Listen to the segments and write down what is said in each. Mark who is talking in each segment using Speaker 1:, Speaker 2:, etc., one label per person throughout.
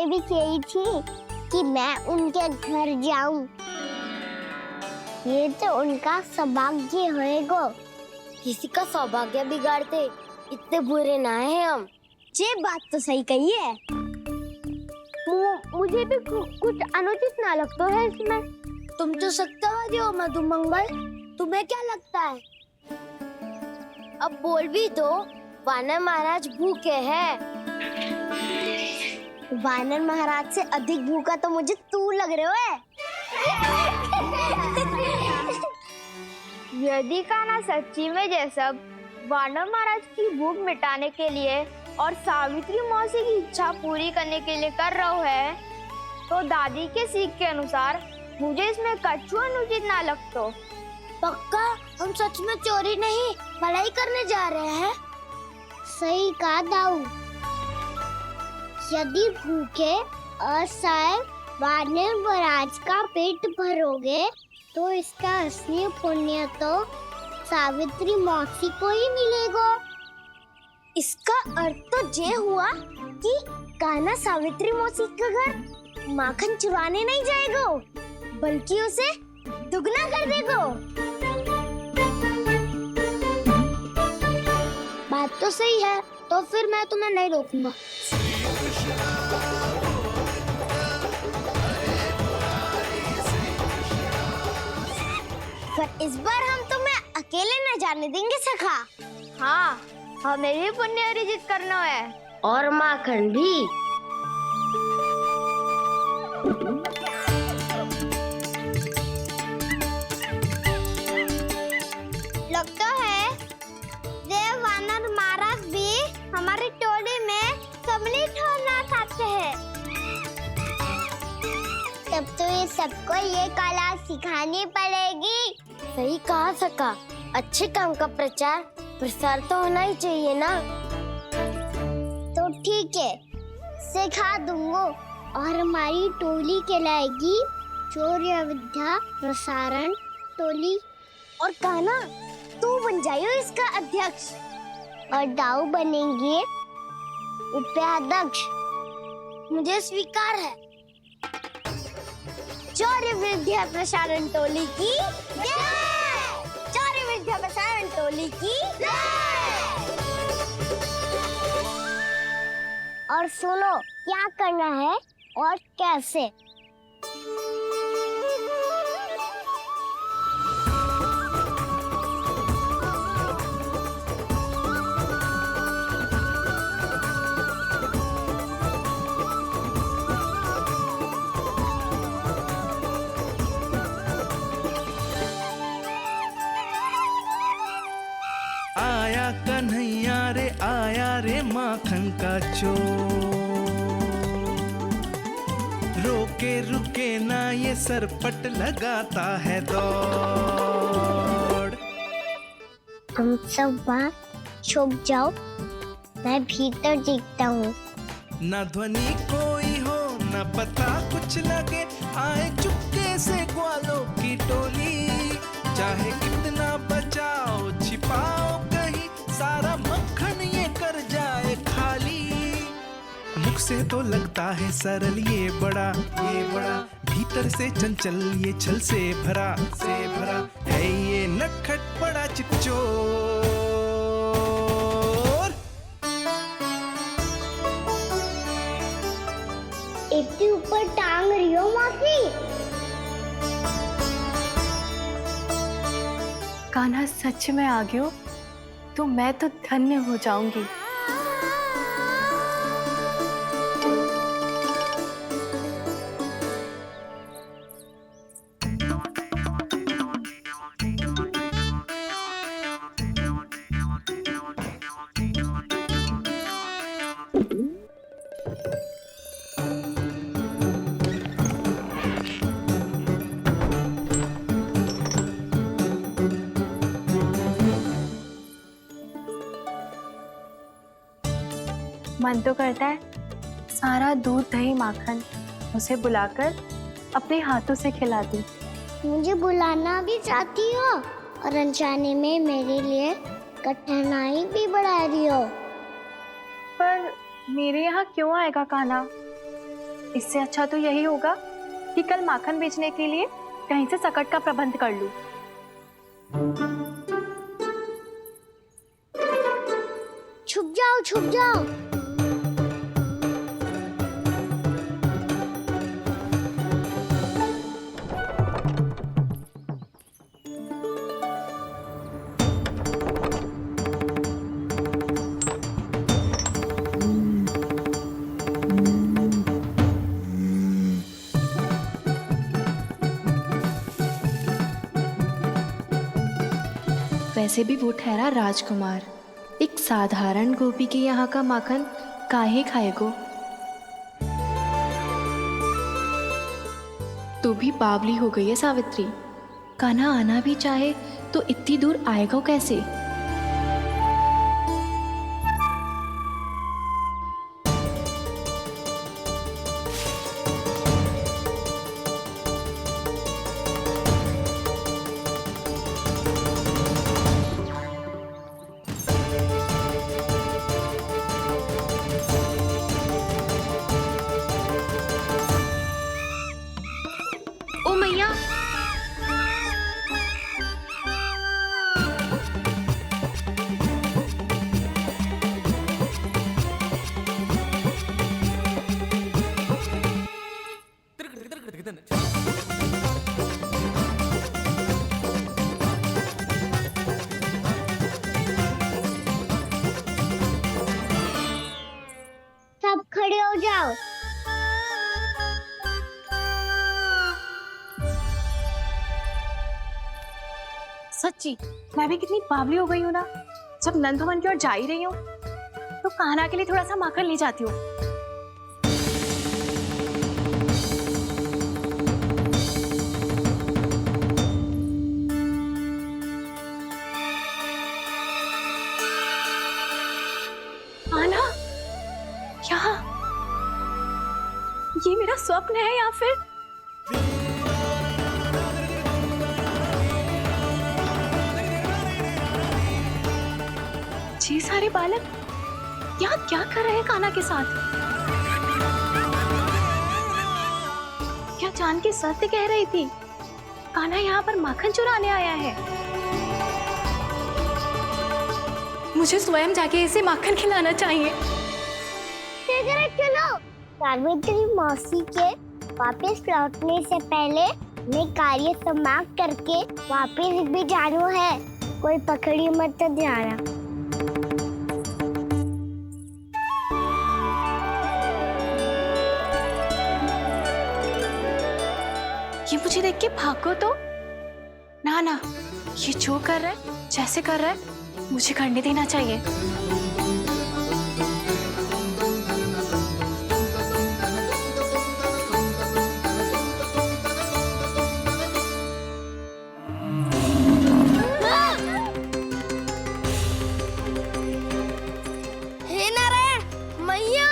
Speaker 1: ने भी कही थी कि मैं उनके घर जाऊं। ये तो उनका सौभाग्य होएगा।
Speaker 2: किसी का सौभाग्य बिगाड़ते इतने बुरे ना है हम।
Speaker 1: ये बात तो सही कही है। मुझे भी कुछ अनुचित ना लगता है इसमें।
Speaker 2: तुम तो सत्यवादी हो मधुमंगल, तुम्हें क्या लगता है? अब बोल भी दो, वानर महाराज भूखे हैं।
Speaker 1: वानर महाराज से अधिक भूखा तो मुझे तू लग रहे हो।
Speaker 3: यदि कान्हा सच्ची में ये सब वानर महाराज की भूख मिटाने के लिए और सावित्री मौसी की इच्छा पूरी करने के लिए कर रहा है, तो दादी के सीख के अनुसार मुझे इसमें कछु अनुचित ना लगतो।
Speaker 2: पक्का हम सच में चोरी नहीं भलाई करने जा रहे हैं।
Speaker 1: सही कहा दाऊ। यदि भूखे असहाय वानर महाराज का पेट भरोगे तो इसका असली पुण्य तो सावित्री मौसी को ही मिलेगा।
Speaker 2: इसका अर्थ तो ये हुआ कि कान्हा सावित्री मौसी का घर माखन चुराने नहीं जाएगा, बल्कि उसे दुगना कर देगा।
Speaker 1: बात तो सही है, तो फिर मैं तुम्हें नहीं रोकूंगा।
Speaker 2: पर इस बार हम तुम्हें अकेले न जाने देंगे सखा।
Speaker 3: हाँ, हमें भी पुण्य अर्जित करना है
Speaker 2: और माखन भी।
Speaker 1: लगता है देव वानर महाराज भी हमारी टोली में सम्मिलित होना चाहते हैं। तब तो ये सबको ये कला सिखानी पड़ेगी।
Speaker 2: सही कहा सका, अच्छे काम का प्रचार प्रसार तो होना ही चाहिए ना।
Speaker 1: तो ठीक है, सिखा दूंगा और हमारी टोली कहलाएगी चौर्य विद्या प्रसारण टोली।
Speaker 2: और कान्हा तू बन जाइयो इसका अध्यक्ष
Speaker 1: और दाऊ बनेंगे उपाध्यक्ष।
Speaker 2: मुझे स्वीकार है।
Speaker 1: चौर्य विद्या प्रसारण टोली की जय! चौर्य विद्या प्रसारण टोली की जय! और सुनो क्या करना है और कैसे।
Speaker 4: आया कन्हैया रे आया रे माखन का चोर, रोके रुके ना ये सरपट लगाता है दौड़।
Speaker 1: तुम सब वहाँ छुप जाओ, मैं भीतर देखता हूँ।
Speaker 4: ना ध्वनि कोई हो ना पता कुछ लगे, आए चुपके से ग्वालों की टोली। चाहे कितना बचाओ छिपाओ कहीं, सारा मक्खन ये कर जाए खाली। मुख से तो लगता है सरल ये बड़ा भीतर से चंचल ये छल से भरा है ये नटखट बड़ा चिच्चोर।
Speaker 1: इतने ऊपर टांग रही हो मौसी।
Speaker 5: कान्हा सच में आ गयो तो मैं तो धन्य हो जाऊंगी। मन तो करता है सारा दूध दही माखन उसे बुलाकर अपने हाथों से खिला दूं।
Speaker 1: मुझे बुलाना भी चाहती हो और अनजाने में मेरे लिए कठिनाई भी बढ़ा रही हो।
Speaker 5: पर मेरे यहाँ क्यों आएगा कान्हा? इससे अच्छा तो यही होगा कि कल माखन बेचने के लिए कहीं से सकट का प्रबंध कर लूं।
Speaker 1: छुप जाओ, छुप जाओ।
Speaker 5: वैसे भी वो ठहरा राजकुमार, एक साधारण गोपी के यहाँ का माखन काहे खाएगो। तो भी बावली हो गई है सावित्री। कान्हा आना भी चाहे तो इतनी दूर आएगा कैसे? ओ मैया,
Speaker 1: सब खड़े हो जाओ।
Speaker 5: सच्ची मैं भी कितनी बावली हो गई हूँ ना। जब नंद भवन की ओर जा ही रही हूँ तो कान्हा के लिए थोड़ा सा माखन ले जाती हूँ। कान्हा, यहाँ ये मेरा स्वप्न है या फिर ये सारे बालक यहाँ क्या कर रहे हैं कान्हा के साथ? क्या जानकी सत्य कह रही थी? कान्हा यहाँ पर माखन चुराने आया है। मुझे स्वयं जाके इसे माखन खिलाना चाहिए।
Speaker 1: चलो, सावित्री मौसी के वापस लौटने से पहले मैं कार्य समाप्त करके वापस भी जाना है। कोई पकड़ी मत जाना।
Speaker 5: ये मुझे देख के भागो तो ना ना, ये जो कर रहा है, जैसे कर रहा है, मुझे करने देना चाहिए।
Speaker 2: हे नारायण मैया,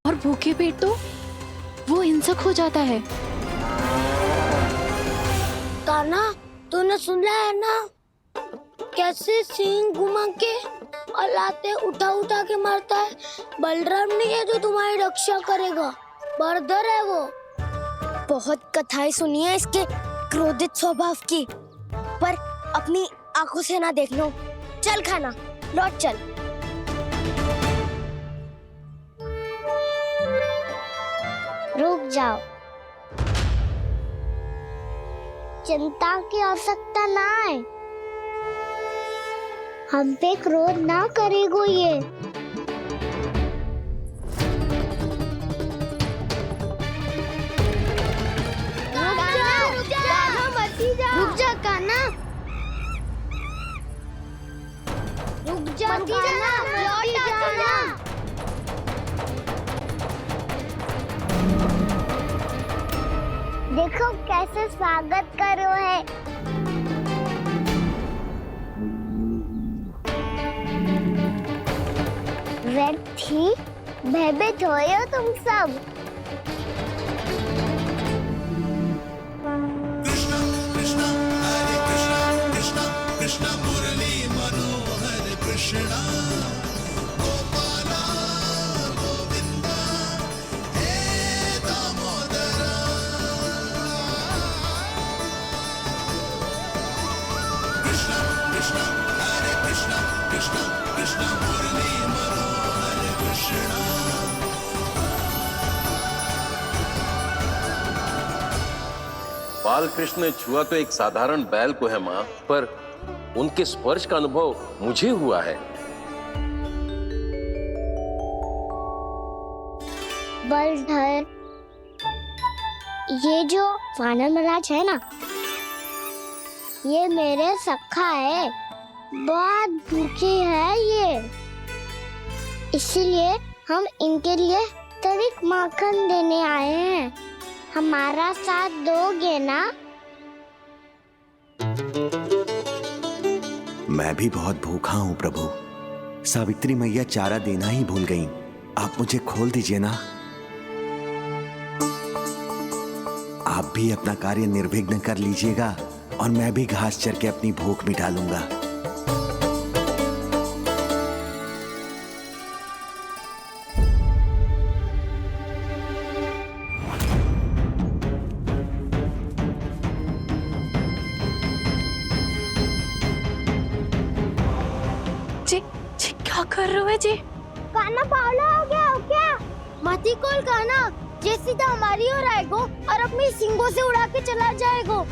Speaker 5: और भूखे पेट तो वो हिंसक हो जाता है।
Speaker 2: कान्हा तूने सुना है ना कैसे सींग घुमा के और लाते उठा उठा के मारता है। बलराम नहीं है जो तुम्हारी रक्षा करेगा, बर्दर है वो। बहुत कथाएं सुनी है इसके क्रोधित स्वभाव की, पर अपनी आंखों से ना देख लो। चल खाना लौट चल।
Speaker 1: रुक जाओ, चिंता की आवश्यकता ना है। हम पे क्रोध ना करेगो ये। रुक जा कान्हा, रुक जा कान्हा, लौट जाना। देखो कैसे स्वागत करो है। व्यर्थ ही भयभीत हो तुम सब।
Speaker 6: कृष्ण मुरली मनोहर कृष्ण बाल कृष्ण ने छुआ तो एक साधारण बैल को है माँ, पर उनके स्पर्श का अनुभव मुझे हुआ है।
Speaker 1: बलधर, ये जो वानर महाराज है ना, ये मेरे सखा है, बहुत भूखे हैं ये, इसीलिए हम इनके लिए तनिक माखन देने आए हैं। हमारा साथ दोगे ना?
Speaker 7: मैं भी बहुत भूखा हूँ प्रभु। सावित्री मैया चारा देना ही भूल गईं। आप मुझे खोल दीजिए ना। आप भी अपना कार्य निर्विघ्न कर लीजिएगा और मैं भी घास चर के अपनी भूख मिटा लूंगा।
Speaker 5: जी क्या कर रहे हो जी?
Speaker 1: काना पावला हो गया हो क्या? मती कोल काना, जे सीधा हमारी ओर आएगो और अपनी सींगों से उड़ा के चला जाएगो।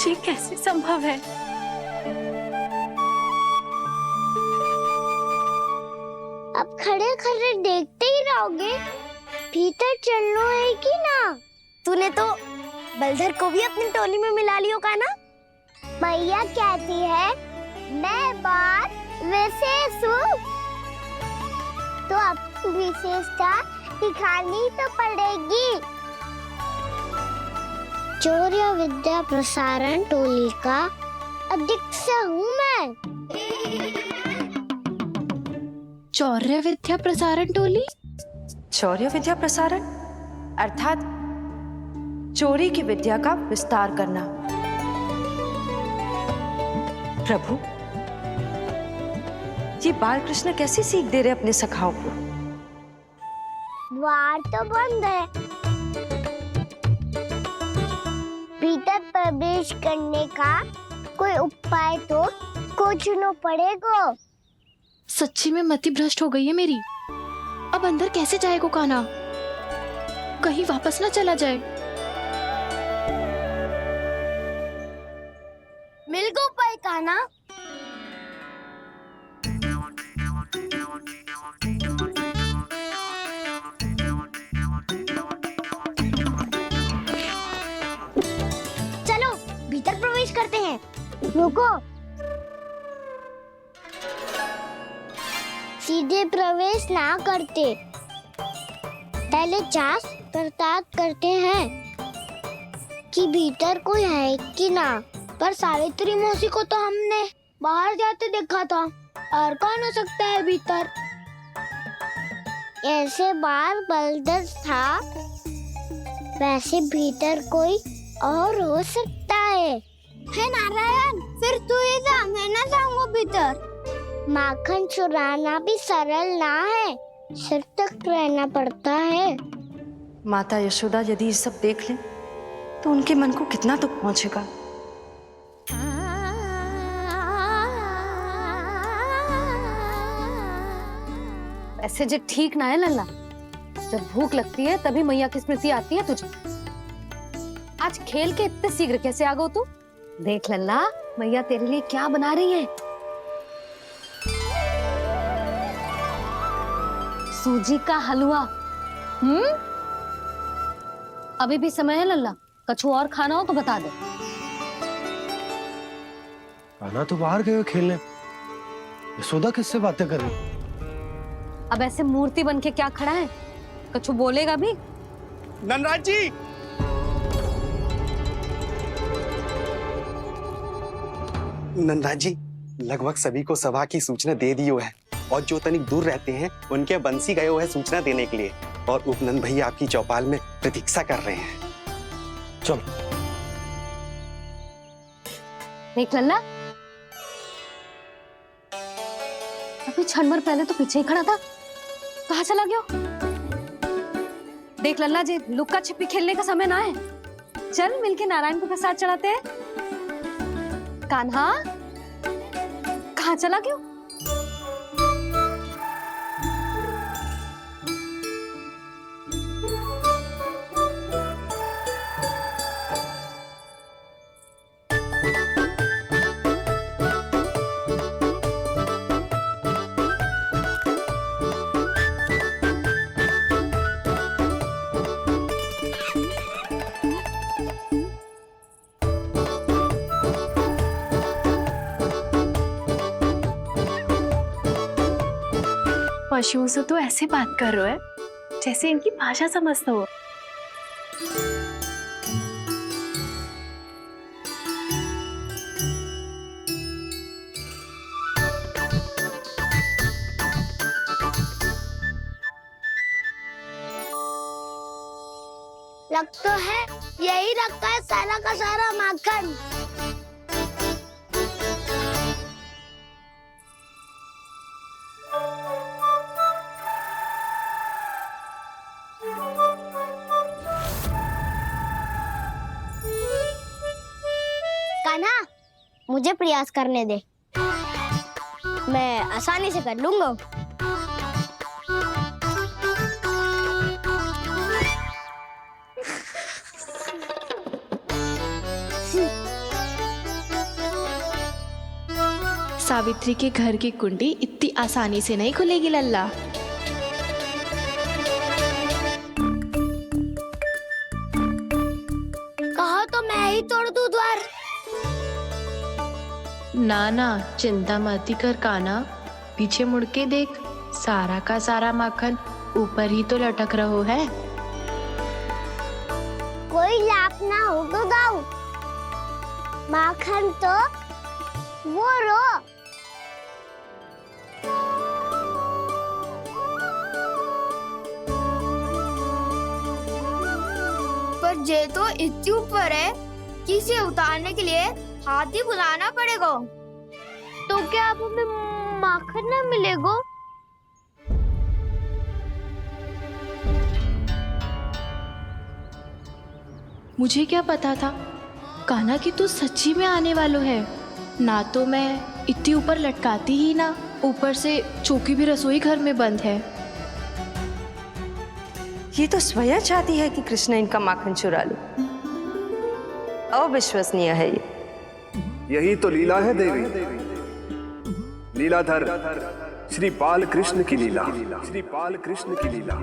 Speaker 5: जी कैसे संभव है?
Speaker 1: अब खड़े खड़े देखते ही रहोगे? भीतर चलना है कि ना? तूने तो बलधर को भी अपनी टोली में मिला लियो का ना? भैया कहती है मैं बात विशेष हूँ, तो अब विशेषता दिखानी तो पड़ेगी। चौर्य विद्या प्रसारण टोली का अध्यक्ष हूँ मैं।
Speaker 5: चौर्य विद्या प्रसारण टोली?
Speaker 8: चौर्य विद्या प्रसारण अर्थात चोरी की विद्या का विस्तार करना। प्रभु, ये बाल कृष्ण कैसी सीख दे रहे अपने सखाओं को?
Speaker 1: द्वार तो बंद है, भीतर प्रवेश करने का कोई उपाय तो खोजना पड़ेगा।
Speaker 5: सच्ची में मति भ्रष्ट हो गई है मेरी। अब अंदर कैसे जाएगा काना? कहीं वापस ना चला जाए।
Speaker 1: मिल गो उपाय काना। चलो भीतर प्रवेश करते हैं। रुको, सीधे प्रवेश ना करते, पहले जांच पड़ताल करते हैं कि भीतर कोई है कि ना। पर सावित्री मौसी को तो हमने बाहर जाते देखा था, और कौन हो सकता है भीतर? ऐसे बार बलदर था, वैसे भीतर कोई और हो सकता है नारायण, फिर तू ही जा, मैं ना जाऊंगा भीतर। माखन चुराना भी सरल ना है, सिर तक रहना पड़ता है।
Speaker 8: माता यशोदा यदि ये सब देख लें तो उनके मन को कितना दुख पहुंचेगा।
Speaker 9: ऐसे जो ठीक ना है लल्ला, जब भूख लगती है तभी मैया की स्मृति आती है तुझे। आज खेल के इतने शीघ्र कैसे आ गो तू? देख लल्ला, मैया तेरे लिए क्या बना रही है। सूजी का हलवा। अभी भी समय है लल्ला, कछु और खाना हो तो बता दे।
Speaker 10: कान्हा तो बाहर गए खेलने, यशोदा किससे बातें कर रही?
Speaker 9: अब ऐसे मूर्ति बन के क्या खड़ा है? कछु बोलेगा भी?
Speaker 10: नंदराज जी, नंदराज जी, लगभग सभी को सभा की सूचना दे दी है और जो तनिक दूर रहते हैं उनके बंसी गए है सूचना देने के लिए, और उपनंद भैया आपकी चौपाल में प्रतीक्षा कर रहे हैं। चलो।
Speaker 9: देख लल्ला, अभी क्षण भर पहले तो पीछे ही खड़ा था, कहाँ चला गया? देख लल्ला जी, लुक्का छिपी खेलने का समय ना है। चल मिलके नारायण को प्रसाद चढ़ाते हैं। कान्हा, कहाँ चला गया?
Speaker 5: पशुओं से तो ऐसे बात कर रहे हो जैसे इनकी भाषा समझते हो।
Speaker 2: लग तो है यही रखा है सारा का सारा माखन।
Speaker 1: कान्हा, मुझे प्रयास करने दे, मैं आसानी से कर लूंगा।
Speaker 11: सावित्री के घर की कुंडी इतनी आसानी से नहीं खुलेगी लल्ला।
Speaker 2: कहो तो मैं ही तोड़ दूं द्वार।
Speaker 11: ना ना, चिंता मत कर कान्हा, पीछे मुड़ के देख, सारा का सारा माखन ऊपर ही तो लटक रहो है।
Speaker 1: कोई लाभ ना होगा गाँव, माखन तो वो रो।
Speaker 3: पर जे तो इतनी ऊपर है कि इसे उतारने के लिए हाथी बुलाना पड़ेगा। तो क्या अब हमें माखन ना मिलेगा?
Speaker 11: मुझे क्या पता था कान्हा कि तू सच्ची में आने वालो है। ना तो मैं इतनी ऊपर लटकाती ही ना, ऊपर से चौकी भी रसोई घर में बंद है।
Speaker 8: ये तो स्वयं चाहती है कि कृष्ण इनका माखन चुरा लो। अविश्वसनीय है ये।
Speaker 10: यही तो लीला है देवी, लीलाधर श्री बाल कृष्ण की लीला, श्री बाल कृष्ण की लीला।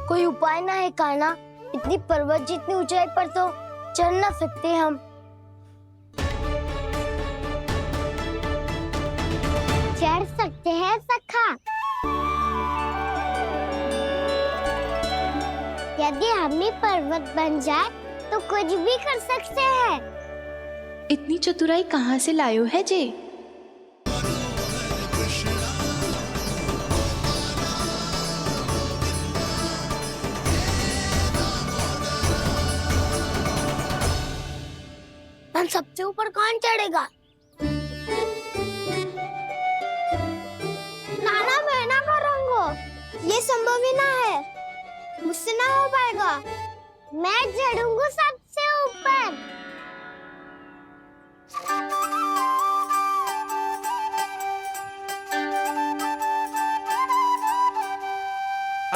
Speaker 1: कोई उपाय ना है कान्हा? इतनी पर्वत जितनी ऊंचाई पर तो चढ़ ना सकते हम। चढ़ सकते हैं सखा, यदि हम ही पर्वत बन जाए तो कुछ भी कर सकते हैं।
Speaker 11: इतनी चतुराई कहाँ से लायो है जे?
Speaker 2: सबसे ऊपर कौन चढ़ेगा?
Speaker 1: नाना, मैं ना करूँगा, ये संभव ही ना है, मुझसे ना हो पाएगा। मैं चढ़ूंगा सबसे ऊपर।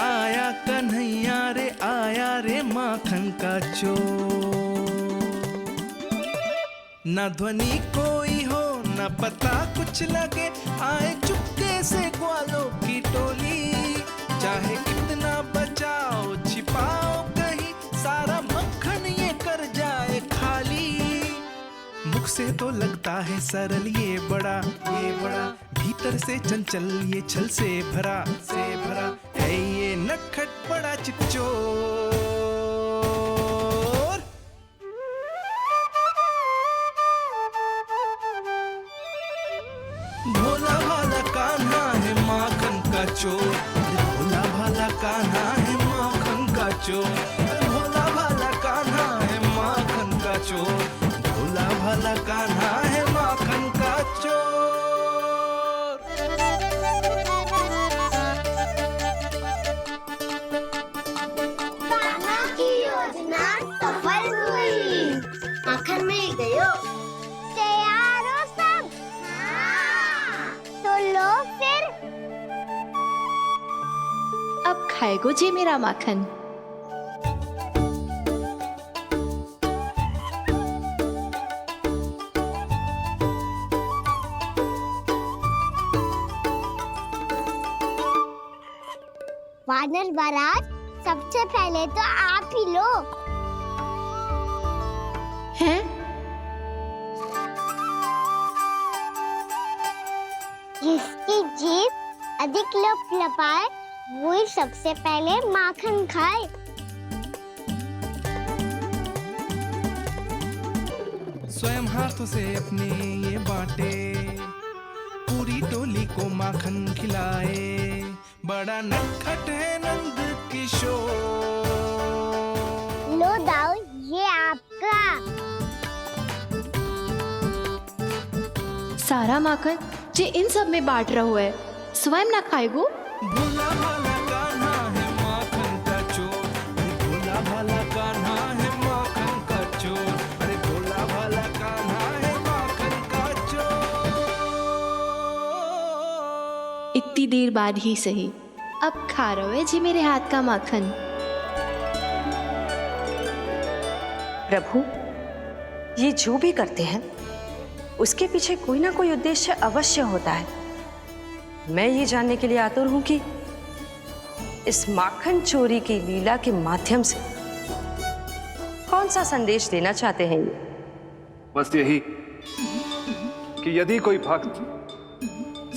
Speaker 4: आया कन्हैया रे, आया रे माखन का चोर। न ध्वनि कोई हो न पता कुछ लगे, आए चुपके से ग्वालों की टोली। चाहे कितना बचाओ छिपाओ कहीं, सारा मक्खन ये कर जाए खाली। मुख से तो लगता है सरल ये बड़ा भीतर से चंचल ये छल से भरा है ये नटखट बड़ा चिच्चोर। भोला भाला कान्हा है माखन का चोर, भोला भाला कान्हा है माखन का चोर, भोला भाला कान्हा है माखन का चोर, भोला भाला कान्हा है माखन का चोर।
Speaker 1: कान्हा की योजना सफल हुई, माखन मिल गयो। तैयार हो सब? हाँ। तो लो फिर।
Speaker 11: अब खाएगो जी मेरा माखन।
Speaker 1: वानर बारात, सबसे पहले तो आप ही लो।
Speaker 11: हैं?
Speaker 1: जिसकी जीभ अधिक लपलपाए वही सबसे पहले माखन खाए।
Speaker 4: स्वयं हाथों से अपने ये बांटे, पूरी टोली को माखन खिलाए, बड़ा नटखट है नंद किशोर।
Speaker 1: लो दाऊ, ये आपका।
Speaker 11: सारा माखन जे इन सब में बांट रहो है, स्वयं ना खाएगो।
Speaker 4: भोला भाला कान्हा है माखन का चोर, अरे भोला भाला कान्हा है माखन का चोर, अरे भोला भाला कान्हा है माखन का चोर।
Speaker 11: इतनी देर बाद ही सही, अब खा रहे हो जी मेरे हाथ का माखन।
Speaker 8: प्रभु, ये जो भी करते हैं उसके पीछे कोई ना कोई उद्देश्य अवश्य होता है। मैं ये जानने के लिए आतुर हूं कि इस माखन चोरी की लीला के माध्यम से कौन सा संदेश देना चाहते हैं ये।
Speaker 12: बस यही कि यदि कोई भक्त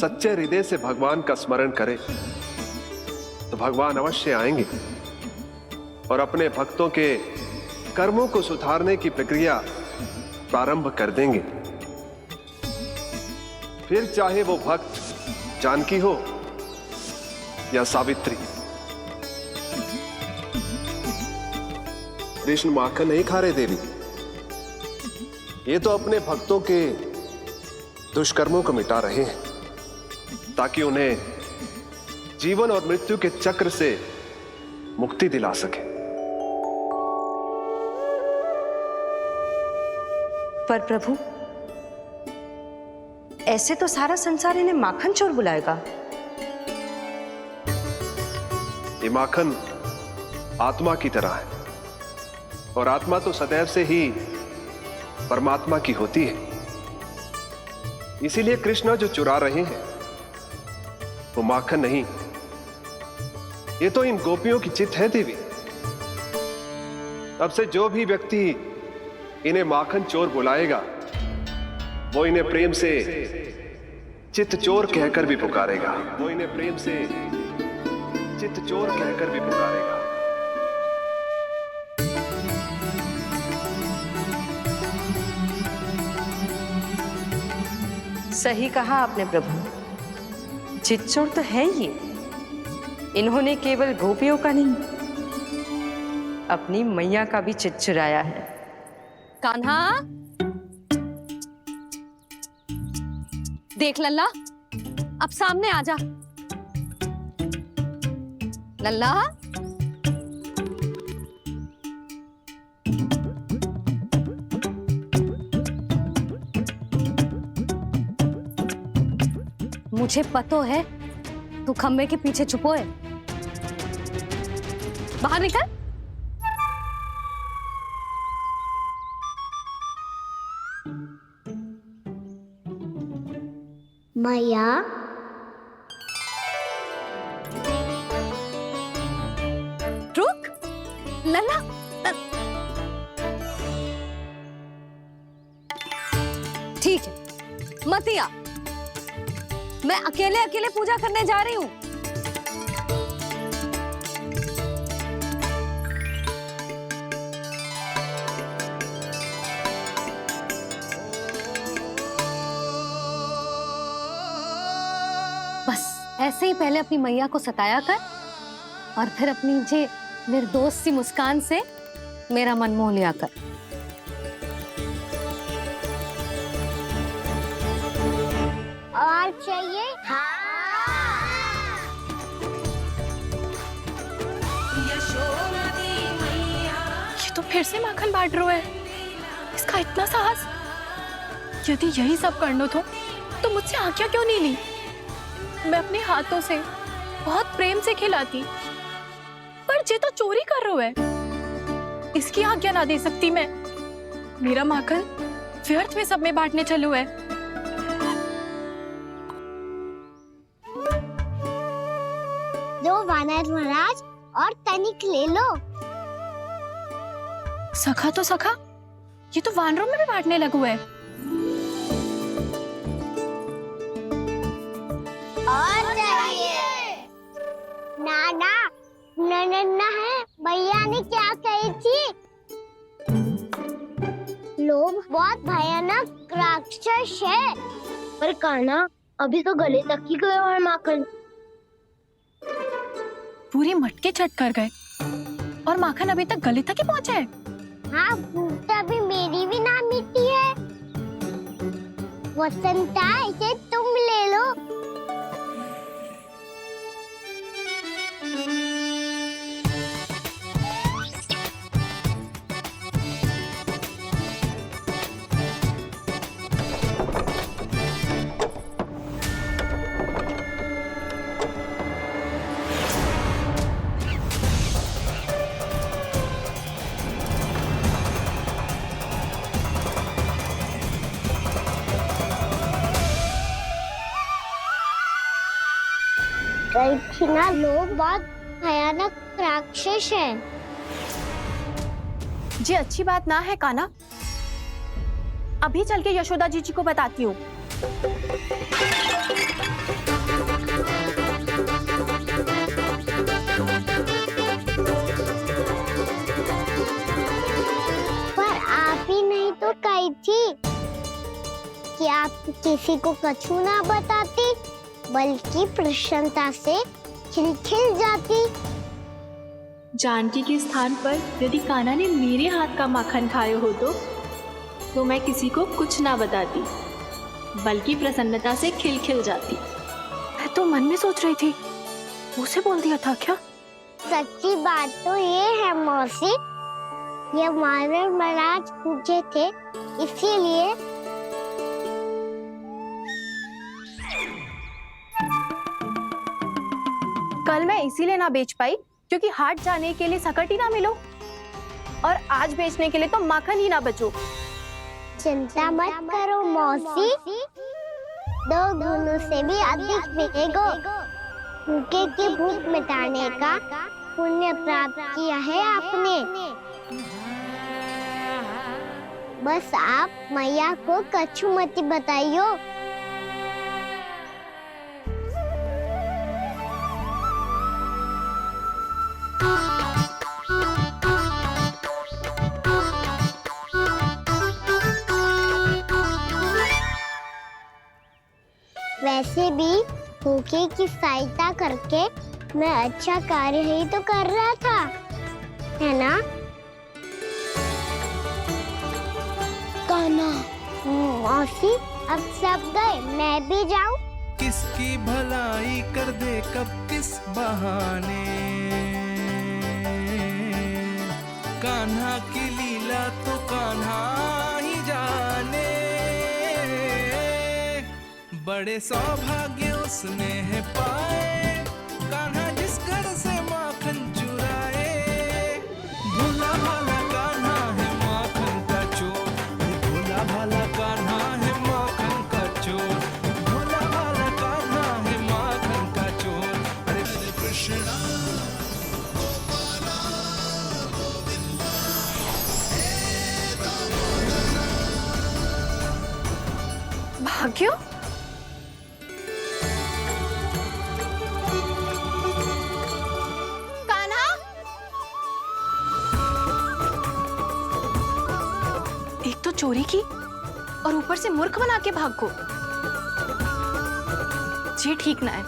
Speaker 12: सच्चे हृदय से भगवान का स्मरण करे तो भगवान अवश्य आएंगे और अपने भक्तों के कर्मों को सुधारने की प्रक्रिया प्रारंभ कर देंगे। फिर चाहे वो भक्त जानकी हो या सावित्री। कृष्ण माखन नहीं खा रहे देवी, ये तो अपने भक्तों के दुष्कर्मों को मिटा रहे हैं ताकि उन्हें जीवन और मृत्यु के चक्र से मुक्ति दिला सके।
Speaker 8: पर प्रभु, ऐसे तो सारा संसार इन्हें माखन चोर बुलाएगा।
Speaker 12: ये माखन आत्मा की तरह है और आत्मा तो सदैव से ही परमात्मा की होती है। इसीलिए कृष्ण जो चुरा रहे हैं वो माखन नहीं, ये तो इन गोपियों की चित्त है देवी। अब से जो भी व्यक्ति इन्हें माखन चोर बुलाएगा वो इन्हें प्रेम से चित्त चोर कहकर भी पुकारेगा, वो इन्हें प्रेम से चित्त चोर कहकर भी पुकारेगा।
Speaker 8: सही कहा आपने प्रभु, चित्त चोर तो है ये। इन्होंने केवल गोपियों का नहीं, अपनी मैया का भी चित्त चुराया है।
Speaker 9: कान्हा, देख लल्ला, अब सामने आ जा। लल्ला, मुझे पतो है तू खम्बे के पीछे छुपो है। बाहर निकल।
Speaker 1: मैया,
Speaker 9: रुक लल्ला, ठीक है मत ही आ। मैं अकेले अकेले पूजा करने जा रही हूँ। बस ऐसे ही पहले अपनी मैया को सताया कर और फिर अपनी जे निर्दोष सी मुस्कान से मेरा मन मोह लिया कर।
Speaker 1: और चाहिए?
Speaker 11: ये तो फिर से माखन बांट रहा है। इसका इतना साहस। यदि यही सब करना तो मुझसे आज्ञा क्यों नहीं ली? मैं अपने हाथों से बहुत प्रेम से खिलाती, पर ये तो चोरी कर रहा है। इसकी आज्ञा ना दे सकती मैं। मेरा माखन व्यर्थ में सब में बांटने चलू है।
Speaker 1: दो वानर महाराज और तनिक ले लो।
Speaker 11: सखा तो सखा, ये तो वानरों में भी बांटने लगू है।
Speaker 1: और चाहिए? नाना नन्ना है, भैया ने क्या कही थी? लोभ बहुत भयानक राक्षस है। पर कान्हा अभी तो गले तक ही गया है माखन।
Speaker 11: पूरे मटके चट कर गए और माखन अभी तक गले तक ही पहुंचा है।
Speaker 1: हाँ, भूख तभी मेरी भी ना मिटी है। वसंता, इसे तुम ले लो। ना, लोग बहुत भयानक राक्षस है।
Speaker 11: जी अच्छी बात ना है कान्हा। अभी चल के यशोदा जी को बताती हूँ।
Speaker 1: पर आप ही नहीं तो कही थी कि आप किसी को कछु ना बताती, बल्कि प्रसन्नता से खिलखिल जाती।
Speaker 11: जानकी के स्थान पर यदि कान्हा ने मेरे हाथ का माखन खाया हो तो मैं किसी को कुछ ना बताती, बल्कि प्रसन्नता से खिलखिल जाती। मैं तो मन में सोच रही थी, मुझसे बोल दिया था क्या?
Speaker 1: सच्ची बात तो ये है मौसी, ये वानर महाराज पूछे थे, इसीलिए।
Speaker 11: कल मैं इसीलिए ना बेच पाई क्योंकि हाट जाने के लिए सकट ही ना मिलो, और आज बेचने के लिए तो माखन ही ना बचो।
Speaker 1: चिंता मत करो मौसी, 2 गुनों से भी अधिक मिलेगा। भूखे की भूख मिटाने का पुण्य प्राप्त किया है आपने। बस आप मैया को कछु मत बताइयो। वैसे भी भूखे की सहायता करके मैं अच्छा कार्य ही तो कर रहा था, है ना? कान्हा, मौसी अब सब गए, मैं भी जाऊं?
Speaker 4: किसकी भलाई कर दे कब किस बहाने, कान्हा की लीला तो कान्हा ही जाने। बड़े सौभाग्य उसने है पाए, कान्हा जिस घर से माखन चुराए। भोला भाला कान्हा है माखन का चोर, भोला भाला कान्हा है माखन का चोर, भोला भाला कान्हा है माखन का चोर। अरे कृष्णा
Speaker 11: भाग्यो, चोरी की और ऊपर से मूर्ख बना के भागो। जी ठीक ना है,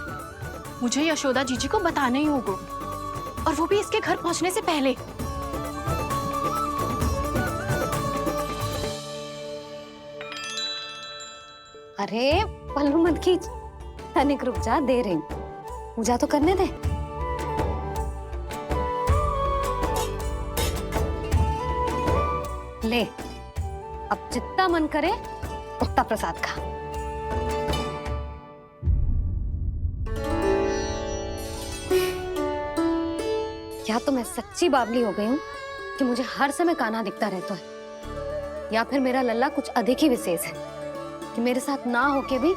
Speaker 11: मुझे यशोदा जीजी को बताना ही होगा, और वो भी इसके घर पहुंचने से पहले।
Speaker 9: अरे पल्लू मत खींच, तनिक रुक जा, दे रही हूँ, पूजा तो करने दे। ले, अब जितना मन करे उतना प्रसाद खा। या तो मैं सच्ची बावली हो गई हूँ कि मुझे हर समय कान्हा दिखता रहता है, या फिर मेरा लल्ला कुछ अधिक ही विशेष है कि मेरे साथ ना होके भी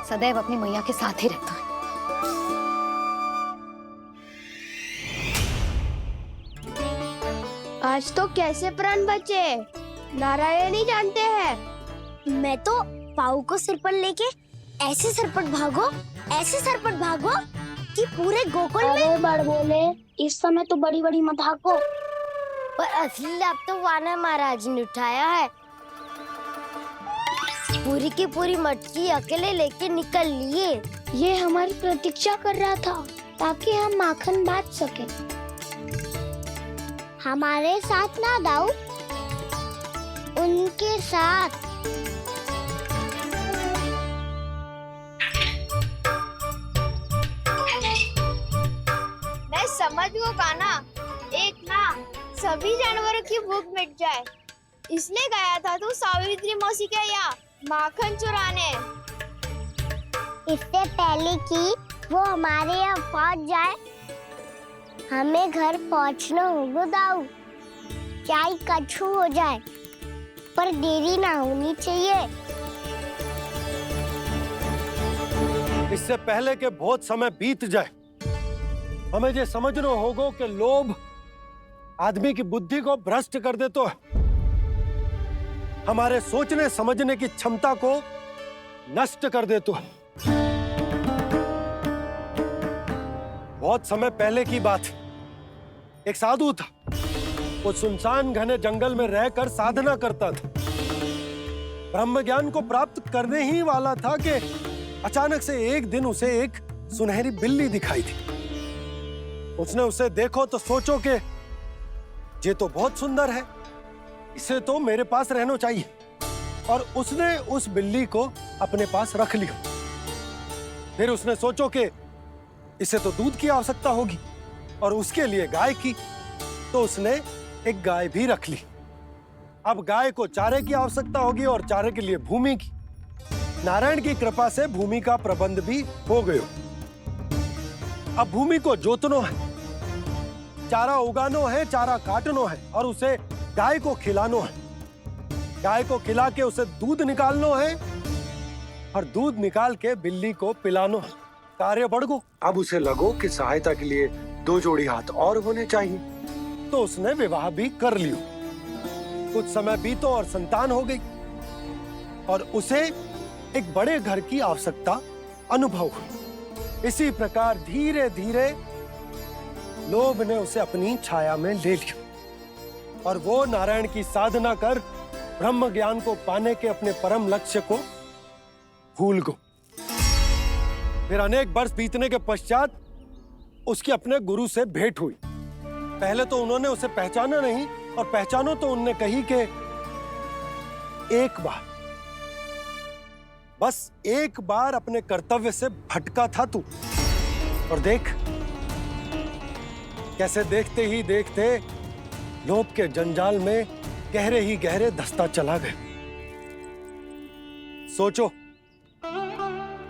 Speaker 9: सदैव अपनी मैया के साथ ही रहता है।
Speaker 1: आज तो कैसे प्राण बचे नारायण ही जानते हैं। मैं तो पाऊ को सिर पर लेके ऐसे सरपट भागो कि पूरे गोकुल में।
Speaker 2: अरे बड़ बोले, इस समय तो बड़ी बड़ी मत हाको।
Speaker 1: पर असली लाभ तो वानर महाराज ने उठाया है। पूरी की पूरी मटकी अकेले लेके निकल लिए।
Speaker 2: ये हमारी प्रतीक्षा कर रहा था ताकि हम माखन बांट सके।
Speaker 1: हमारे साथ ना दाऊ, उनके साथ।
Speaker 3: मैं समझ गो कान्हा, एक ना सभी जानवरों की भूख मिट जाए, इसलिए गया था तू सावित्री मौसी के यहाँ माखन चुराने।
Speaker 1: इससे पहले कि वो हमारे यहाँ पहुँच जाए, हमें घर पहुँचना होगा दाऊ। क्या ही कछु हो जाए, पर देरी ना होनी चाहिए।
Speaker 13: इससे पहले के बहुत समय बीत जाए, हमें ये समझना होगा कि लोभ आदमी की बुद्धि को भ्रष्ट कर देता है, हमारे सोचने समझने की क्षमता को नष्ट कर देता है। बहुत समय पहले की बात, एक साधु था। वो सुनसान घने जंगल में रहकर साधना करता था। ब्रह्म ज्ञान को प्राप्त करने ही वाला था कि अचानक से एक दिन उसे एक सुनहरी बिल्ली दिखाई थी। उसने उसे देखो तो सोचो कि ये तो बहुत सुंदर है, इसे तो मेरे पास रहना चाहिए, और उसने उस बिल्ली को अपने पास रख लिया। फिर उसने सोचो कि इसे तो दूध की आवश्यकता होगी और उसके लिए गाय की, तो उसने एक गाय भी रख ली। अब गाय को चारे की आवश्यकता होगी और चारे के लिए भूमि की। नारायण की कृपा से भूमि का प्रबंध भी हो गया। अब भूमि को जोतनो है, चारा उगानो है, चारा काटनो है और उसे गाय को खिलानो है। गाय को खिला के उसे दूध निकालनो है और दूध निकाल के बिल्ली को पिलानो है। कार्य बढ़ गो। अब उसे लगो कि सहायता के लिए 2 जोड़ी हाथ और होने चाहिए, तो उसने विवाह भी कर लियो। कुछ समय बीतो और संतान हो गई और उसे एक बड़े घर की आवश्यकता अनुभव हुई। इसी प्रकार धीरे धीरे लोभ ने उसे अपनी छाया में ले लिया और वो नारायण की साधना कर ब्रह्म ज्ञान को पाने के अपने परम लक्ष्य को भूल गो। फिर अनेक वर्ष बीतने के पश्चात उसकी अपने गुरु से भेंट हुई। पहले तो उन्होंने उसे पहचाना नहीं, और पहचानो तो उनने कही कि एक बार, बस एक बार अपने कर्तव्य से भटका था तू, और देख कैसे देखते ही देखते लोभ के जंजाल में गहरे ही गहरे धंसता चला गया। सोचो,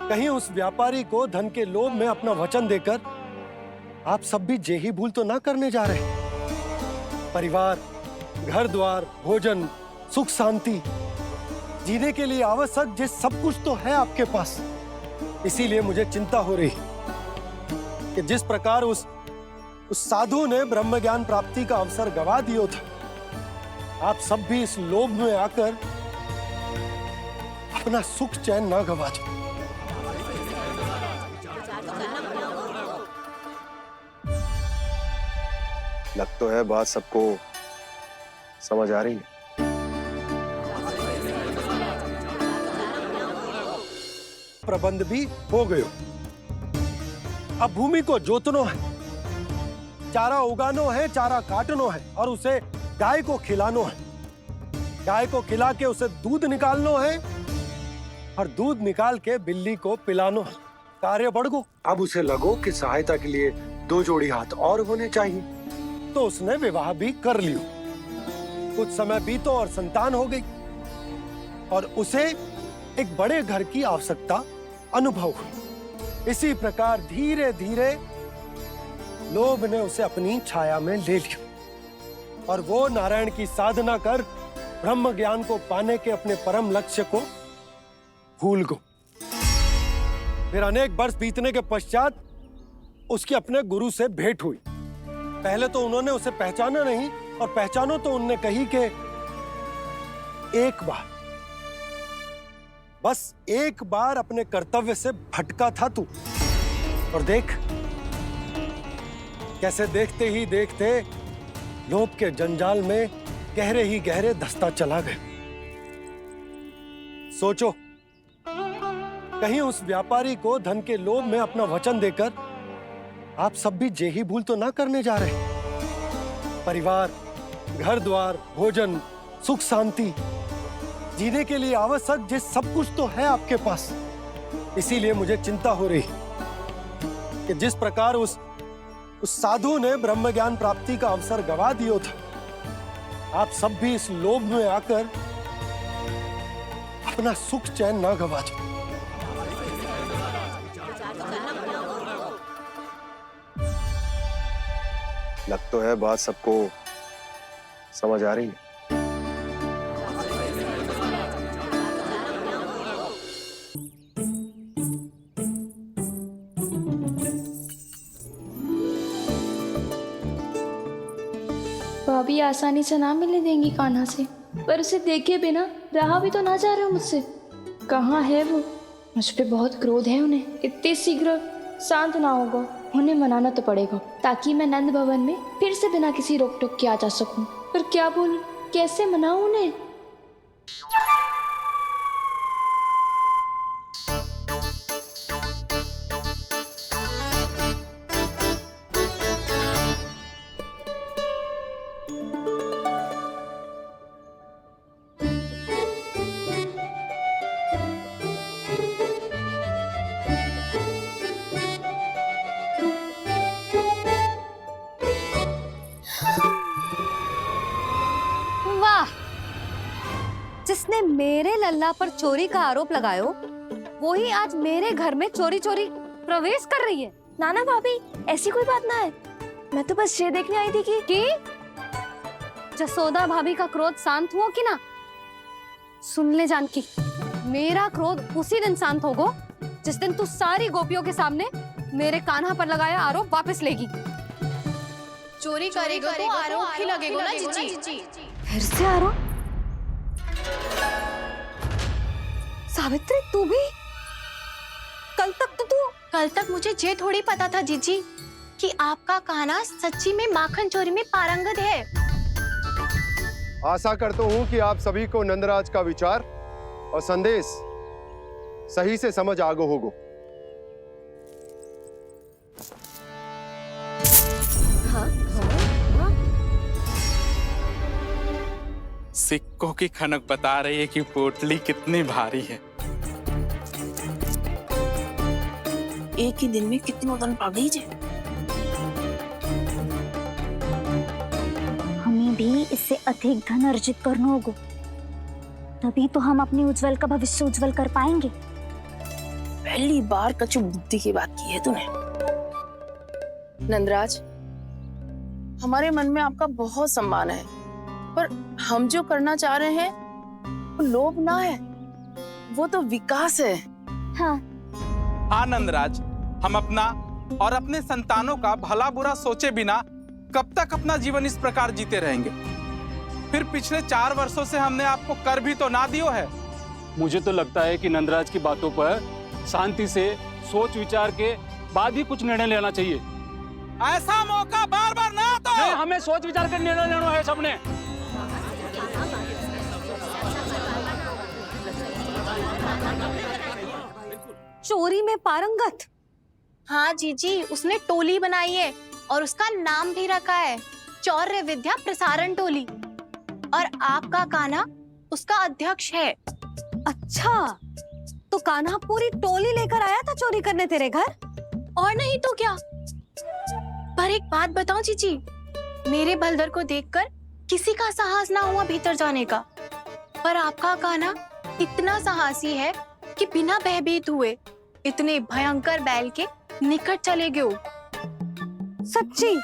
Speaker 13: कहीं उस व्यापारी को धन के लोभ में अपना वचन देकर आप सब भी जे ही भूल तो ना करने जा रहे। परिवार, घर द्वार, भोजन, सुख शांति, जीने के लिए आवश्यक जे सब कुछ तो है आपके पास। इसीलिए मुझे चिंता हो रही कि जिस प्रकार उस साधु ने ब्रह्म ज्ञान प्राप्ति का अवसर गवा दिया था, आप सब भी इस लोभ में आकर अपना सुख चैन ना गवा दो। लग तो है बात सबको समझ आ रही है। प्रबंध भी हो गयो। अब भूमि को जोतनो है, चारा उगानो है, चारा काटनो है और उसे गाय को खिलानो है। गाय को खिला के उसे दूध निकालनो है और दूध निकाल के बिल्ली को पिलानो है। कार्य बढ़ गो। अब उसे लगो कि सहायता के लिए 2 जोड़ी हाथ और होने चाहिए, तो उसने विवाह भी कर लियो। कुछ समय बीतो और संतान हो गई और उसे एक बड़े घर की आवश्यकता अनुभव हुई। इसी प्रकार धीरे धीरे लोभ ने उसे अपनी छाया में ले लिया और वो नारायण की साधना कर ब्रह्म ज्ञान को पाने के अपने परम लक्ष्य को भूल गो। फिर अनेक वर्ष बीतने के पश्चात उसकी अपने गुरु से भेंट हुई। पहले तो उन्होंने उसे पहचाना नहीं और पहचानो तो उनने कही कि एक बार, बस एक बार अपने कर्तव्य से भटका था तू, और देख कैसे देखते ही देखते लोभ के जंजाल में गहरे ही गहरे धंसता चला गया। सोचो, कहीं उस व्यापारी को धन के लोभ में अपना वचन देकर आप सब भी जे ही भूल तो ना करने जा रहे। परिवार, घर द्वार, भोजन, सुख शांति जीने के लिए आवश्यक जिस सब कुछ तो है आपके पास। इसीलिए मुझे चिंता हो रही कि जिस प्रकार उस साधु ने ब्रह्म ज्ञान प्राप्ति का अवसर गवा दिया था, आप सब भी इस लोभ में आकर अपना सुख चैन ना गवा दो।
Speaker 12: लग तो है बात सबको समझ आ रही है।
Speaker 14: भाभी आसानी से ना मिलने देंगी कान्हा से, पर उसे देखे बिना रहा भी तो ना जा रहा मुझसे। कहाँ है वो? मुझ पे बहुत क्रोध है उन्हें। इतने शीघ्र शांत ना होगा, उन्हें मनाना तो पड़ेगा ताकि मैं नंद भवन में फिर से बिना किसी रोक टोक के आ जा सकूं। पर क्या बोलूं, कैसे मनाऊं उन्हें?
Speaker 9: जिसने मेरे लल्ला पर चोरी का आरोप लगायो, वो ही आज मेरे घर में चोरी चोरी प्रवेश कर रही है।
Speaker 1: नाना भाभी, ऐसी कोई बात ना है। मैं तो बस ये देखने आई थी कि
Speaker 9: जसोदा भाभी का क्रोध शांत हुआ कि ना? सुन ले जानकी, मेरा क्रोध उसी दिन शांत होगा जिस दिन तू सारी गोपियों के सामने मेरे कान्हा पर लगाया आरोप वापस लेगी।
Speaker 11: चोरी करेगा तो आरोप ही लगेगा ना जीजी।
Speaker 9: फिर से आरोप? सावित्री, तू भी?
Speaker 11: कल तक मुझे ये थोड़ी पता था जीजी कि आपका कान्हा सच्ची में माखन चोरी में पारंगत है।
Speaker 12: आशा करता हूँ कि आप सभी को नंदराज का विचार और संदेश सही से समझ आ गो होगो।
Speaker 15: सिक्कों की खनक बता रही है कि पोटली कितनी भारी है।
Speaker 16: एक ही दिन में कितनी धन पा गई जे।
Speaker 1: हमें भी इससे अधिक धन अर्जित करना होगा, तभी तो हम अपने उज्जवल का भविष्य उज्जवल कर पाएंगे।
Speaker 16: पहली बार कछु बुद्धि की बात की है तूने। नंदराज, हमारे मन में आपका बहुत सम्मान है, पर हम जो करना चाह रहे हैं वो लोभ ना है, वो तो विकास है।
Speaker 15: हाँ नंदराज, हम अपना और अपने संतानों का भला बुरा सोचे बिना कब तक अपना जीवन इस प्रकार जीते रहेंगे? फिर पिछले 4 वर्षों से हमने आपको कर भी तो ना दियो है।
Speaker 17: मुझे तो लगता है कि नंदराज की बातों पर शांति से सोच विचार के बाद ही कुछ निर्णय लेना चाहिए।
Speaker 15: ऐसा मौका बार बार ना दो।
Speaker 17: नहीं, हमें सोच विचार कर निर्णय लेना है सबने।
Speaker 9: चोरी में पारंगत।
Speaker 16: हाँ जीजी, उसने टोली बनाई है और उसका नाम भी रखा है चौर्य विद्या प्रसारण टोली, और आपका कान्हा उसका अध्यक्ष है।
Speaker 9: अच्छा, तो कान्हा पूरी टोली लेकर आया था चोरी करने तेरे घर?
Speaker 16: और नहीं तो क्या। पर एक बात बताऊं जीजी, मेरे बलदर को देखकर किसी का साहस ना हुआ भीतर जाने का, पर आपका कान्हा इतना साहसी है कि बिना भयभीत हुए इतने भयंकर बैल के निकट चले गए।
Speaker 9: सच्ची?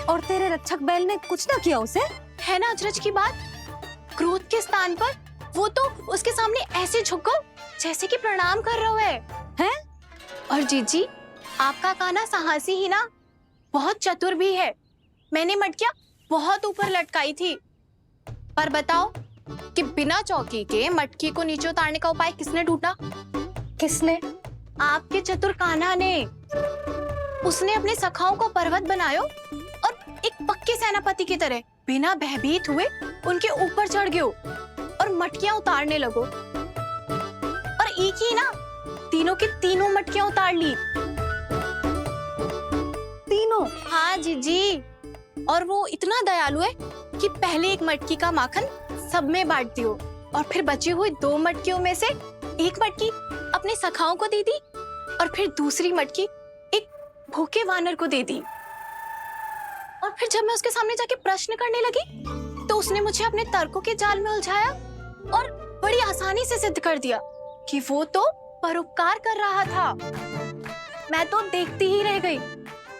Speaker 9: और तेरे रक्षक बैल ने कुछ ना किया उसे?
Speaker 16: है ना अचरज की बात। क्रोध के स्थान पर वो तो उसके सामने ऐसे झुको जैसे कि प्रणाम कर रहा है। और जीजी, आपका कान्हा साहसी ही ना, बहुत चतुर भी है। मैंने मटकियां बहुत ऊपर लटकाई थी, पर बताओ कि बिना चौकी के मटकी को नीचे उतारने का उपाय किसने ढूंढा?
Speaker 9: किसने?
Speaker 16: आपके चतुर कान्हा ने। उसने अपने सखाओं को पर्वत बनायो और एक पक्के सेनापति की तरह बिना भयभीत हुए उनके ऊपर चढ़ गयो और मटकियां उतारने लगो, और एक ही ना तीनों की तीनों मटकियां उतार ली।
Speaker 9: तीनों?
Speaker 16: हाँ जीजी, और वो इतना दयालु है कि पहले एक मटकी का माखन सब में बांट दियो और फिर बची हुई 2 मटकियों में से एक मटकी अपने सखाओं को दे दी और फिर दूसरी मटकी एक भूखे वानर को दे दी। और फिर जब मैं उसके सामने जाके प्रश्न करने लगी तो उसने मुझे अपने तर्कों के जाल में उलझाया और बड़ी आसानी से सिद्ध कर दिया कि वो तो परोपकार कर रहा था। मैं तो देखती ही रह गई,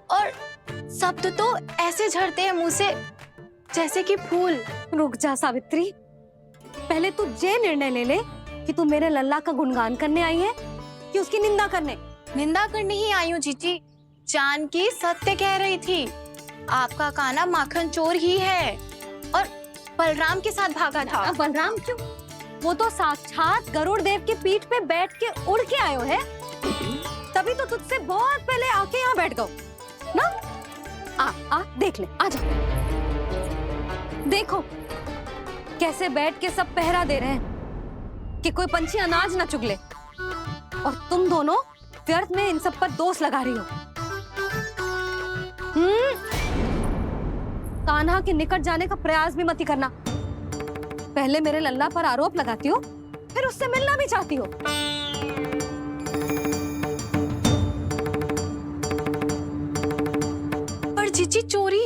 Speaker 16: और शब्द तो ऐसे झड़ते हैं मुंह से जैसे कि फूल।
Speaker 9: रुक जा सावित्री, पहले तू ये निर्णय ले ले कि तू मेरे लल्ला का गुणगान करने आई है कि उसकी निंदा करने?
Speaker 16: निंदा करने ही आई हूँ जीजी। जानकी सत्य कह रही थी, आपका कान्हा माखन चोर ही है और बलराम के साथ भागा था।
Speaker 9: बलराम क्यों? वो तो साक्षात गरुड़ देव की पीठ पे बैठ के उड़ के आयो है, तभी तो तुझसे बहुत पहले आके यहाँ बैठ गओ ना। आ देख ले, आ जा। देखो कैसे बैठ के सब पहरा दे रहे हैं कि कोई पंछी अनाज ना चुगले, और तुम दोनों व्यर्थ में इन सब पर दोष लगा रही हो। कान्हा के निकट जाने का प्रयास भी मत ही करना। पहले मेरे लल्ला पर आरोप लगाती हो, फिर उससे मिलना भी चाहती हो।
Speaker 16: पर जीजी चोरी?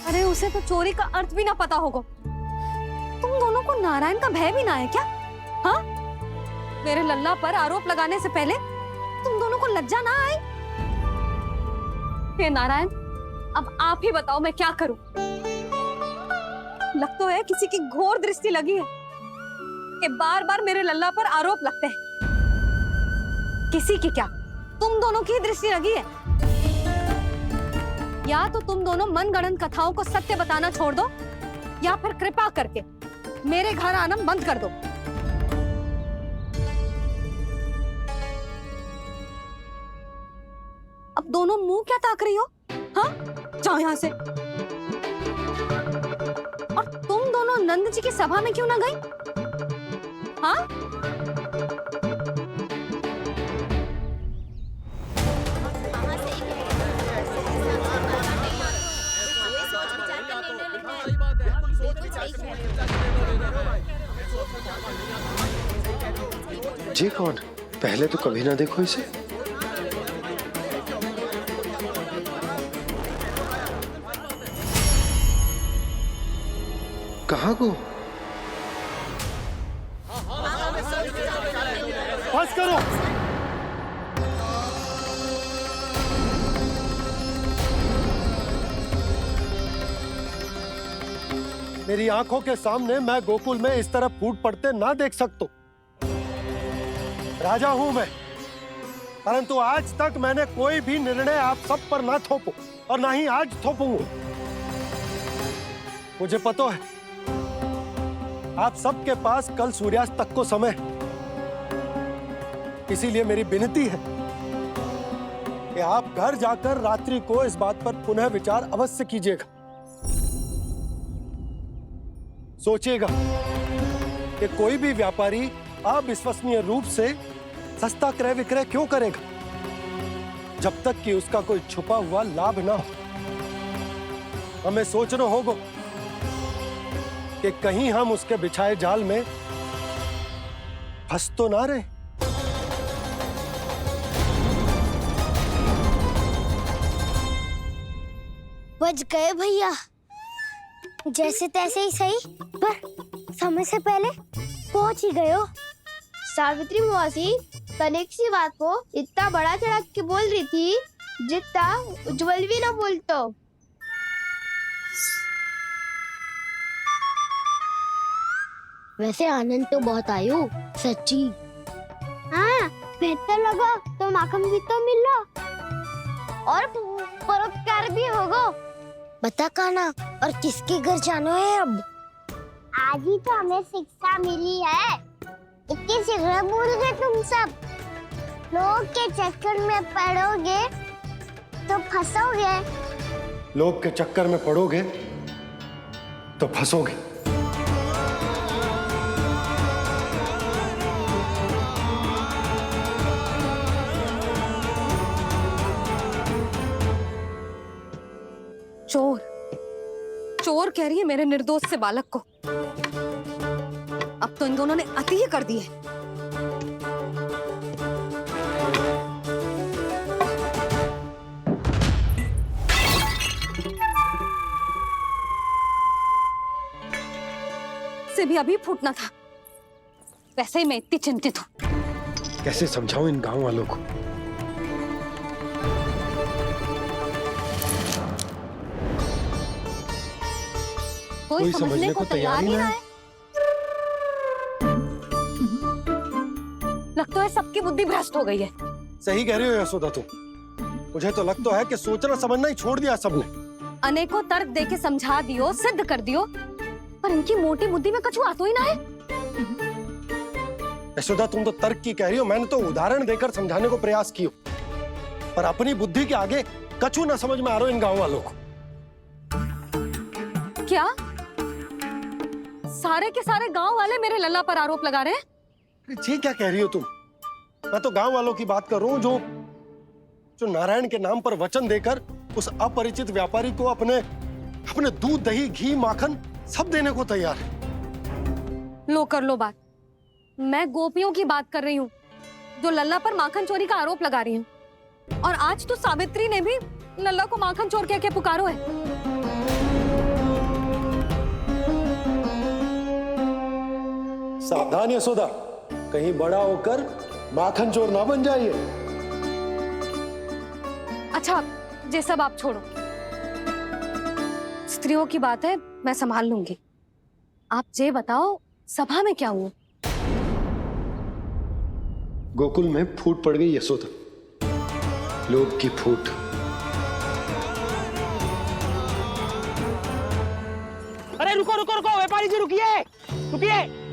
Speaker 9: अरे उसे तो चोरी का अर्थ भी ना पता होगा। तुम दोनों को नारायण का भय भी ना है क्या? हाँ, मेरे लल्ला पर आरोप लगाने से पहले तुम दोनों को लज्जा ना आई? हे नारायण, अब आप ही बताओ मैं क्या करूं। लग तो है किसी की घोर दृष्टि लगी है कि बार बार मेरे लल्ला पर आरोप लगते हैं। किसी की क्या, तुम दोनों की दृष्टि लगी है। या तो तुम दोनों मनगढ़ंत कथाओं को सत्य बताना छोड़ दो, या फिर कृपा करके मेरे घर आना बंद कर दो। अब दोनों मुंह क्या ताक रही हो? हाँ, जाओ यहां से। और तुम दोनों नंद जी की सभा में क्यों ना गई? हाँ?
Speaker 13: जी कौन? पहले तो कभी ना देखो इसे। कहाँ को? बस करो। मेरी आंखों के सामने मैं गोकुल में इस तरह फूट पड़ते ना देख सकता। राजा हूं मैं, परंतु आज तक मैंने कोई भी निर्णय आप सब पर ना थोपो और ना ही आज थोपूंगा। मुझे पता है आप सबके पास कल सूर्यास्त तक को समय, इसीलिए मेरी विनती है कि आप घर जाकर रात्रि को इस बात पर पुनः विचार अवश्य कीजिएगा। सोचिएगा कि कोई भी व्यापारी अविश्वसनीय रूप से सस्ता क्रय विक्रय क्यों करेगा जब तक कि उसका कोई छुपा हुआ लाभ ना हो। हमें सोचना होगा कि कहीं हम उसके बिछाए जाल में फंस तो ना रहे।
Speaker 1: बच गए भैया, जैसे तैसे ही सही, पर समय से पहले पहुंच ही गए हो।
Speaker 3: सावित्री मौसी तनिक सी बात को इतना बड़ा चढ़ा के बोल रही थी जितना उज्जवल भी ना बोलतो।
Speaker 2: वैसे आनंद तो बहुत आयु, सच्ची।
Speaker 1: हाँ, बेहतर लगा तो माखन भी तो मिल रहा और परोपकार भी होगा।
Speaker 2: बता काना, और किसके घर जाना है अब?
Speaker 1: आज ही तो हमें शिक्षा मिली है, इतनी शीघ्र भूल गए तुम सब। लोग के चक्कर में पड़ोगे तो फंसोगे।
Speaker 13: लोग के चक्कर में पड़ोगे तो फंसोगे।
Speaker 8: चोर चोर कह रही है मेरे निर्दोष से बालक को। अब तो इन दोनों ने अति ही कर दी है। से भी अभी फूटना था। वैसे ही मैं इतनी चिंतित हूं।
Speaker 13: कैसे समझाऊं इन गांव वालों को?
Speaker 8: कोई समझने को तैयार ही ना है। लगता है सबकी बुद्धि भ्रष्ट हो गई है।
Speaker 13: सही कह रही हो यशोदा तुम। मुझे तो लगता है कि सोचना समझना ही छोड़ दिया सबने।
Speaker 8: अनेकों तर्क देके समझा दियो, सिद्ध कर दियो, पर इनकी मोटी बुद्धि में कछु आतो ही ना है।
Speaker 13: यशोदा तुम तो तर्क की कह रही हो, मैंने तो उदाहरण देकर समझाने को प्रयास किया, पर अपनी बुद्धि के आगे कछु ना समझ में आ रहा इन गांव वालों को।
Speaker 8: क्या सारे के सारे गांव वाले मेरे लल्ला पर आरोप लगा रहे हैं?
Speaker 13: जी क्या कह रही हो तुम? मैं तो गांव वालों की बात कर रहा हूँ जो नारायण के नाम पर वचन देकर उस अपरिचित व्यापारी को अपने दूध दही घी माखन सब देने को तैयार है।
Speaker 8: लो कर लो बात। मैं गोपियों की बात कर रही हूँ जो लल्ला पर माखन चोरी का आरोप लगा रही हैं। और आज तो सावित्री ने भी लल्ला को माखन चोर कह के पुकारो है।
Speaker 13: सावधान यशोदा, कहीं बड़ा होकर माखन चोर ना बन जाइए।
Speaker 8: अच्छा, ये सब आप छोड़ो। स्त्रियों की बात है, मैं संभाल लूंगी। आप ये बताओ सभा में क्या हुआ?
Speaker 13: गोकुल में फूट पड़ गई यशोदा, लोभ की फूट।
Speaker 18: अरे रुको रुको रुको, व्यापारी जी रुकिए रुकिए।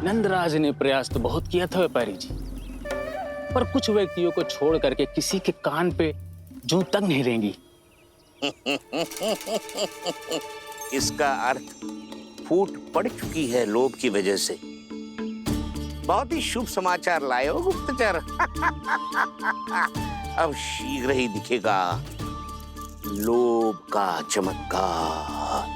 Speaker 19: नंदराज ने प्रयास तो बहुत किया था व्यापारी जी, पर कुछ व्यक्तियों को छोड़ करके किसी के कान पे जूं तक नहीं रेंगी।
Speaker 20: इसका अर्थ फूट पड़ चुकी है लोभ की वजह से। बहुत ही शुभ समाचार लाए हो गुप्तचर। अब शीघ्र ही दिखेगा लोभ का चमत्कार।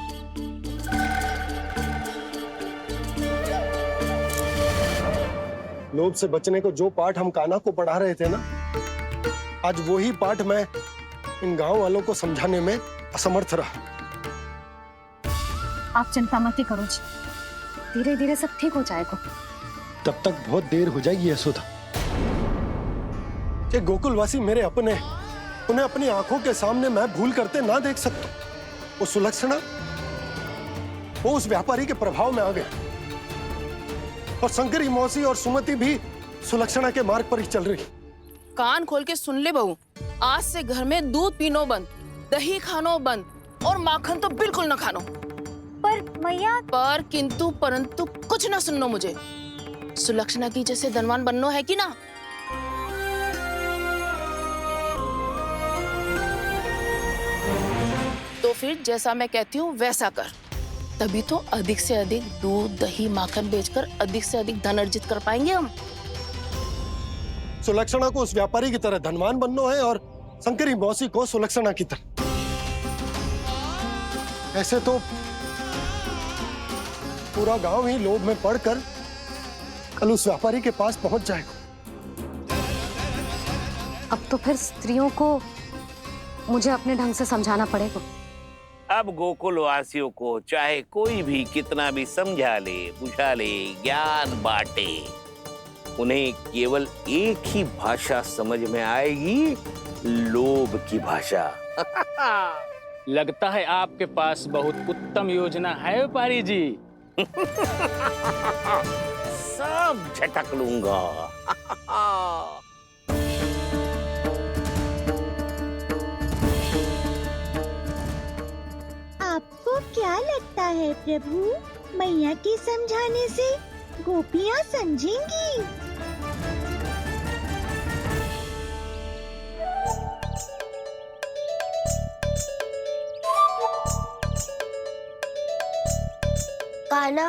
Speaker 13: लोभ से बचने को जो पाठ हम कान्हा को पढ़ा रहे थे ना, आज वही पाठ मैं इन गांव वालों को समझाने में असमर्थ रहा।
Speaker 8: आप चिंता मत करो जी, धीरे धीरे सब ठीक हो जाएगा।
Speaker 13: तब तक बहुत देर हो जाएगी यशोदा। ये गोकुलवासी मेरे अपने, उन्हें अपनी आंखों के सामने मैं भूल करते ना देख सकता। वो सुलक्षणा, वो उस व्यापारी के प्रभाव में आ गए, और शंकरी मौसी और सुमति भी सुलक्षणा के मार्ग पर ही चल रही।
Speaker 21: कान खोल के सुन ले बहू, आज से घर में दूध पीनो बंद, दही खानो बंद, और माखन तो बिल्कुल न खानो।
Speaker 1: पर मैया,
Speaker 21: पर किंतु परंतु कुछ ना सुननो मुझे। सुलक्षणा की जैसे धनवान बननो है कि ना? तो फिर जैसा मैं कहती हूँ वैसा कर। तभी तो अधिक से अधिक दूध, दही, माखन बेचकर अधिक से अधिक धन अर्जित कर पाएंगे हम।
Speaker 13: सुलक्षणा को उस व्यापारी की तरह धनवान बनना है और शंकरी मौसी को सुलक्षणा की तरह। ऐसे तो पूरा गांव ही लोभ में पड़कर कल उस व्यापारी के पास पहुंच जाएगा।
Speaker 9: अब तो फिर स्त्रियों को मुझे अपने ढंग से समझाना पड़ेगा।
Speaker 20: अब गोकुलवासियों को चाहे कोई भी कितना भी समझा ले, बुझा ले, ज्ञान बांटे, उन्हें केवल एक ही भाषा समझ में आएगी, लोभ की भाषा।
Speaker 19: लगता है आपके पास बहुत उत्तम योजना है व्यापारी जी।
Speaker 20: सब झटक लूंगा।
Speaker 1: आपको क्या लगता है प्रभु, मैया के समझाने से गोपियाँ समझेंगी?
Speaker 2: कान्हा,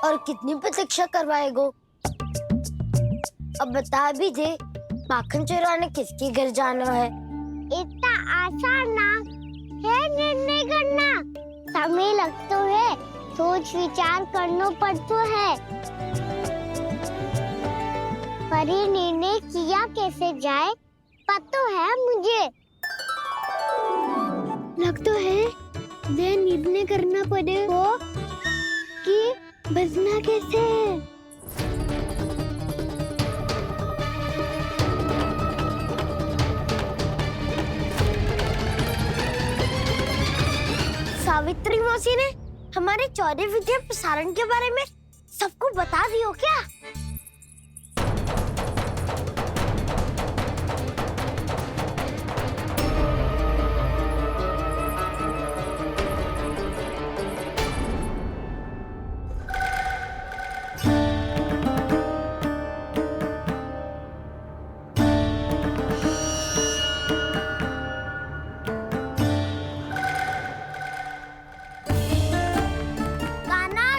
Speaker 2: और कितनी प्रतीक्षा करवाएगो? अब बता भी दे, माखन चुराने किसके घर जाना है?
Speaker 1: इतना आसान ना है निर्णय करना, समय लगता है, सोच विचार करना पड़ता है। पर ये निर्णय किया कैसे जाए पता है मुझे। लगता है वे निर्णय करना पड़ेगा कि बचना कैसे है।
Speaker 2: सावित्री मौसी ने हमारे चौदह विद्या प्रसारण के बारे में सबको बता दियो क्या?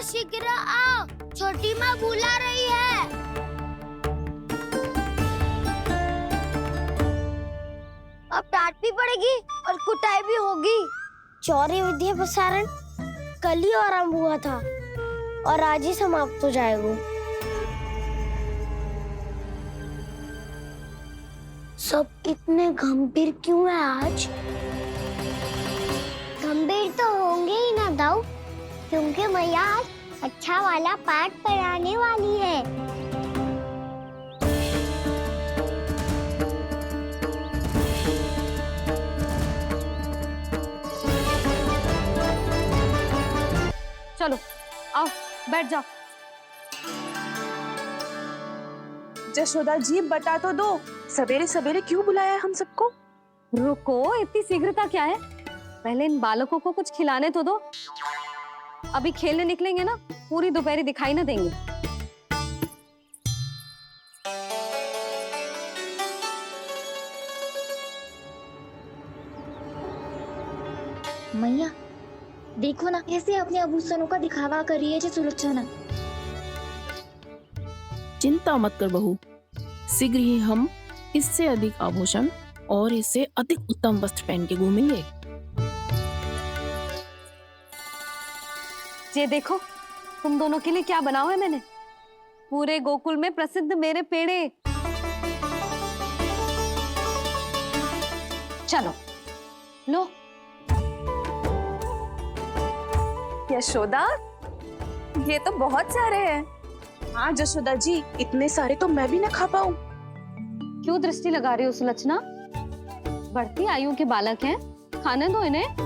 Speaker 2: शीघ्र आओ, छोटी माँ बुला रही है। अब डांट भी पड़ेगी और कुटाई भी होगी। चौरी विद्या प्रसारण कल ही आरंभ हुआ था और आज ही समाप्त हो जाएगा। सब इतने गंभीर क्यों है आज?
Speaker 1: गंभीर तो होंगे ही ना दाऊ, क्योंकि मैया आज अच्छा वाला पाठ पढ़ाने वाली है।
Speaker 9: चलो आओ बैठ जाओ।
Speaker 11: जशोदा जी बता तो दो, सवेरे सवेरे क्यों बुलाया है हम सबको?
Speaker 9: रुको, इतनी शीघ्रता क्या है? पहले इन बालकों को कुछ खिलाने तो दो। अभी खेलने निकलेंगे ना, पूरी दोपहरी दिखाई ना देंगे।
Speaker 14: मैया देखो ना, कैसे अपने आभूषणों का दिखावा कर रही है जी सुलक्षणा।
Speaker 21: चिंता मत कर बहू, शीघ्र ही हम इससे अधिक आभूषण और इससे अधिक उत्तम वस्त्र पहन के घूमेंगे।
Speaker 9: ये देखो, तुम दोनों के लिए क्या बनाओ है मैंने। पूरे गोकुल में प्रसिद्ध मेरे पेड़े। चलो लो।
Speaker 11: यशोदा, ये तो बहुत सारे हैं। हाँ जशोदा जी, इतने सारे तो मैं भी ना खा पाऊं।
Speaker 9: क्यों दृष्टि लगा रही हो सुलक्षणा? बढ़ती आयु के बालक हैं, खाने दो इन्हें।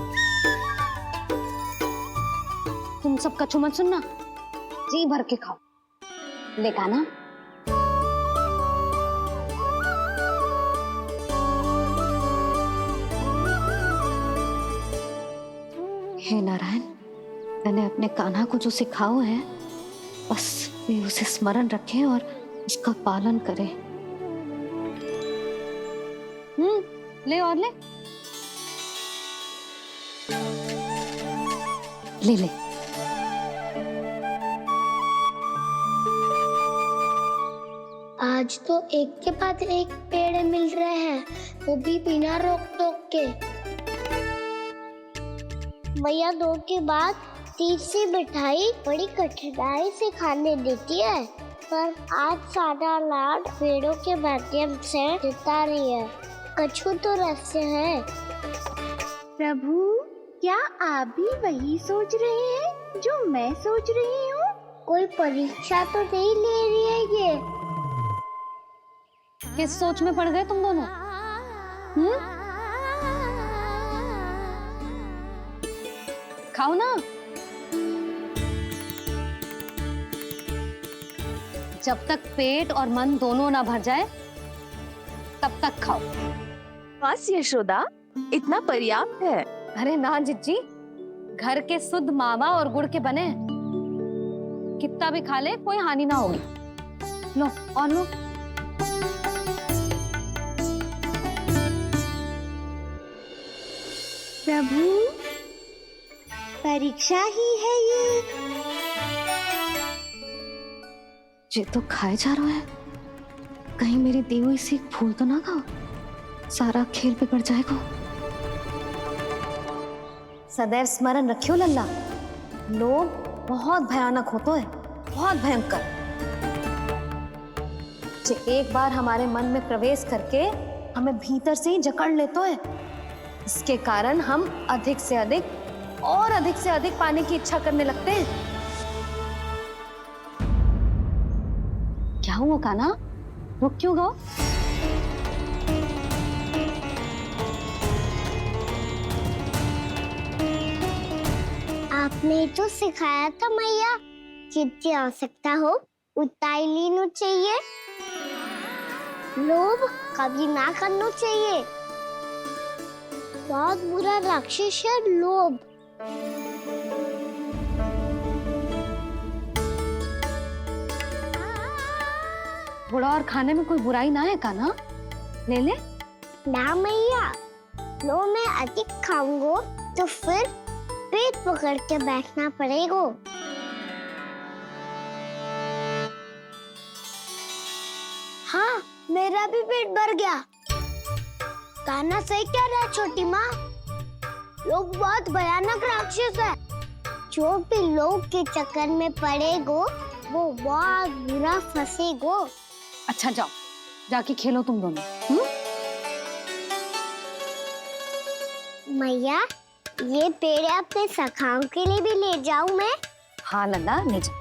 Speaker 9: तुम सब कछु मत सुनना, जी भर के खाओ। देखा ना? हे नारायण, मैंने अपने कान्हा को जो सिखाओ है, बस वे उसे स्मरण रखें और उसका पालन करें। ले और ले ले ले।
Speaker 2: आज तो एक के बाद एक पेड़ मिल रहे हैं, वो भी बिना रोक टोक के। मैया 2 के बाद तीसरी मिठाई बड़ी कठिनाई से खाने देती है, पर आज सादा लाड पेड़ों के माध्यम से जिता रही है। कछु तो रहस्य है।
Speaker 1: प्रभु, क्या आप भी वही सोच रहे हैं जो मैं सोच रही हूँ? कोई परीक्षा तो नहीं ले रही है ये?
Speaker 9: किस सोच में पड़ गए तुम दोनों? खाओ ना। जब तक पेट और मन दोनों ना भर जाए तब तक खाओ।
Speaker 6: बस यशोदा, इतना पर्याप्त है।
Speaker 9: अरे ना जिज्जी, घर के शुद्ध मावा और गुड़ के बने, कितना भी खा ले कोई हानि ना होगी। लो और लो।
Speaker 1: प्रभु, परीक्षा ही है
Speaker 9: ये तो खाए जा रहा है। कहीं मेरी दी हुई सीख भूल तो ना खाओ, सारा खेल बिगड़ जाएगा। सदैव स्मरण रखियो लल्ला, लोभ बहुत भयानक होता है, बहुत भयंकर। जो एक बार हमारे मन में प्रवेश करके हमें भीतर से ही जकड़ लेता है, इसके कारण हम अधिक से अधिक पाने की इच्छा करने लगते हैं। क्या हुआ कान्हा, रुक क्यों गो?
Speaker 1: आपने तो सिखाया था मैया, जितनी आवश्यकता हो उतना ही लेना चाहिए, लोभ कभी ना करना चाहिए। बहुत बुरा राक्षस है लोभ।
Speaker 9: थोड़ा और खाने में कोई बुराई ना है कान्हा, ले ले।
Speaker 1: ना मैया, लो मैं अधिक खाऊंगा तो फिर पेट पकड़ के बैठना पड़ेगा। हाँ, मेरा भी पेट भर गया। कान्हा सही कह रहा है छोटी माँ, लोग बहुत भयानक राक्षस है। जो भी लोग के चक्कर में पड़ेगो वो बहुत बुरा फंसेगो।
Speaker 9: अच्छा जाओ, जाके खेलो तुम दोनों।
Speaker 1: मैया, ये पेड़ अपने सखाओं के लिए भी ले जाऊं मैं?
Speaker 9: हाँ लल्ला, ले जाओ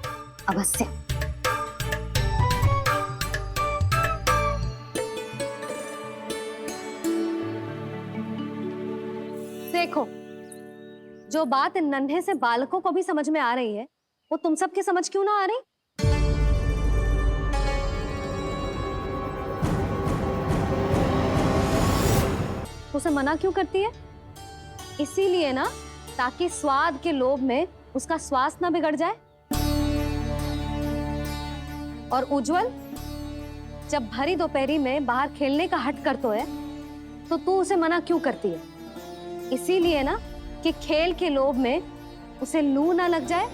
Speaker 9: अवश्य। देखो, जो बात इन नन्हे से बालकों को भी समझ में आ रही है, वो तुम सबकी समझ क्यों ना आ रही? उसे मना क्यों करती है? इसीलिए ना, ताकि स्वाद के लोभ में उसका स्वास्थ्य ना बिगड़ जाए। और उज्जवल, जब भरी दोपहरी में बाहर खेलने का हट करता है, तो तू उसे मना क्यों करती है? इसीलिए ना कि खेल के लोभ में उसे लू ना लग जाए।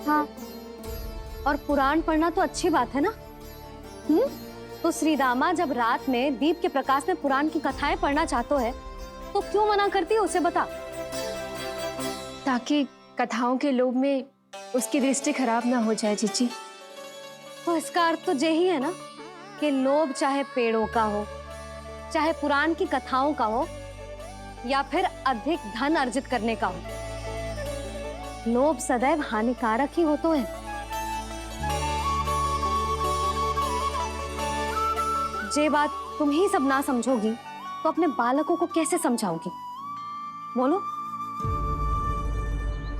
Speaker 9: हाँ, और पुराण पढ़ना तो अच्छी बात है ना। तो श्री रामा जब रात में दीप के प्रकाश में पुराण की कथाएं पढ़ना चाहते है, तो क्यों मना करती है? उसे बता।
Speaker 11: ताकि कथाओं के लोभ में उसकी दृष्टि खराब ना हो जाए जीजी।
Speaker 9: तो इसका अर्थ तो यही है ना कि लोभ चाहे पेड़ों का हो, चाहे पुराण की कथाओं का हो, या फिर अधिक धन अर्जित करने का हो, लोभ सदैव हानिकारक ही होता है। ये बात तुम ही सब ना समझोगी तो अपने बालकों को कैसे समझाओगी? बोलो।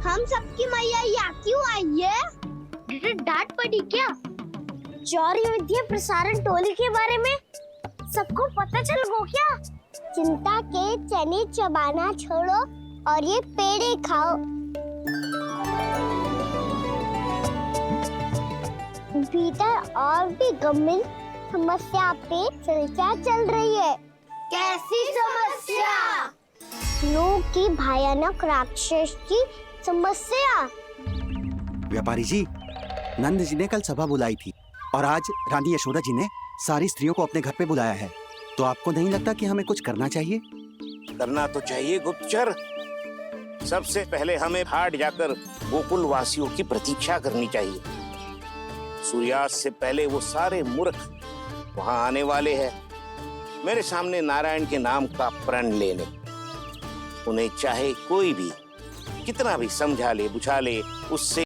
Speaker 1: हम सबकी मैया यहाँ क्यों आई है? डांट पड़ी क्या? चौरी विद्या प्रसारण टोली के बारे में सबको पता चल गो क्या? चिंता के चने चबाना छोड़ो और ये पेड़े खाओ। भीतर और भी गंभीर समस्या पे चर्चा चल रही है। कैसी समस्या? लोग की भयानक राक्षस की समस्या।
Speaker 7: व्यापारी जी, नंद जी ने कल सभा बुलाई थी और आज रानी यशोदा जी ने सारी स्त्रियों को अपने घर पे बुलाया है, तो आपको नहीं लगता कि हमें कुछ करना चाहिए?
Speaker 20: करना तो चाहिए गुप्तचर। सबसे पहले हमें घाट जाकर गोकुल वासियों की प्रतीक्षा करनी चाहिए। सूर्यास्त से पहले वो सारे मूर्ख वहां आने वाले हैं, मेरे सामने नारायण के नाम का प्रण लेने। उन्हें चाहे कोई भी कितना भी समझा ले बुझा ले, उससे